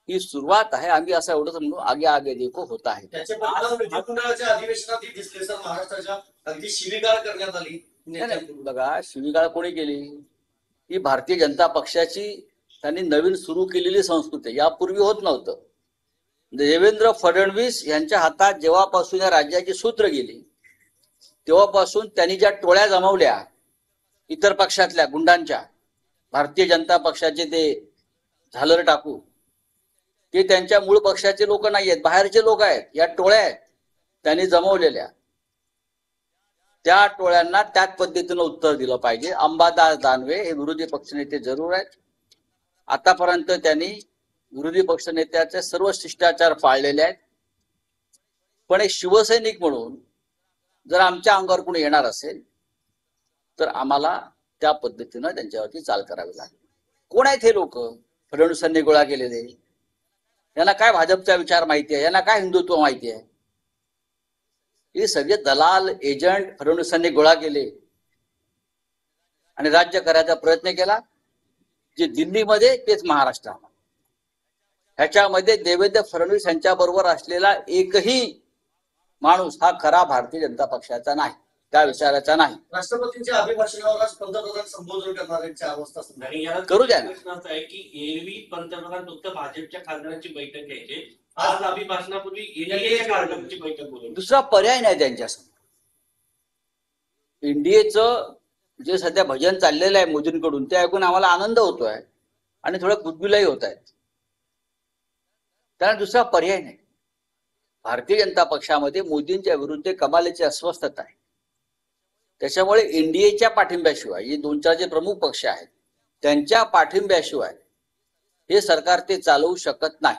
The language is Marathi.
ही सुरुवात आहे. आम्ही असं एवढंच म्हणू, आगे आगे देखो होता है. त्याचे परिणाम विधिमंडळाच्या अधिवेशनातही दिसले सर. महाराष्ट्राच्या अगदी शिवीगाळ करण्यात आली. बघा, शिवीगाळ कोणी केली? ही भारतीय जनता पक्षाची त्यांनी नवीन सुरू केलेली संस्कृती, यापूर्वी होत नव्हतं. देवेंद्र फडणवीस यांच्या हातात जेव्हापासून या राज्याची सूत्र गेली तेव्हापासून त्यांनी ज्या टोळ्या जमवल्या इतर पक्षातल्या गुंडांच्या, भारतीय जनता पक्षाचे ते झालर टाकू, ते त्यांच्या मूळ पक्षाचे लोक नाही आहेत, बाहेरचे लोक आहेत. या टोळ्या आहेत त्यांनी जमवलेल्या. त्या टोळ्यांना त्याच पद्धतीनं उत्तर दिलं पाहिजे. अंबादास दानवे हे विरोधी पक्षनेते जरूर आहेत. आतापर्यंत त्यांनी विरोधी पक्षनेत्याचे सर्व शिष्टाचार पाळलेले आहेत. पण एक शिवसैनिक म्हणून जर आमच्या अंगावर कोणी येणार असेल तर आम्हाला त्या पद्धतीनं त्यांच्यावरती चाल करावी लागेल. कोण आहेत हे लोक? फडणवीसांनी गोळा केलेले. यांना काय भाजपचा विचार माहिती आहे? यांना काय हिंदुत्व माहिती आहे? हे सगळे दलाल एजंट फडणवीसांनी गोळा केले आणि राज्य करायचा प्रयत्न केला. जे दिल्लीमध्ये तेच महाराष्ट्रात. ह्याच्यामध्ये देवेंद्र फडणवीस यांच्या बरोबर असलेला एकही माणूस हा खरा भारतीय जनता पक्षाचा नाही, त्या विचाराचा नाही. राष्ट्रपतींच्या अभिभाषणावर आज पंतप्रधान संबोधन करणाऱ्यांची अवस्था करू द्या ना. आहे की एरवी पंतप्रधान फक्त भाजपच्या खासदारांची बैठक घ्यायचे, आज अभिभाषणापूर्वी एनडीएच्या खासदारांची बैठक बोलवली. दुसरा पर्याय नाही त्यांच्यासमोर. एनडीएचं जे सध्या भजन चाललेलं आहे मोदींकडून, ते ऐकून आम्हाला आनंद होतोय आणि थोडं गुदगुलाही होत आहेत. त्याला दुसरा पर्याय नाही. भारतीय जनता पक्षामध्ये मोदींच्या विरुद्ध कमालीची अस्वस्थता आहे. त्याच्यामुळे एनडीएच्या पाठिंब्याशिवाय, हे दोन चार जे प्रमुख पक्ष आहेत त्यांच्या पाठिंब्याशिवाय हे सरकार ते चालवू शकत नाही.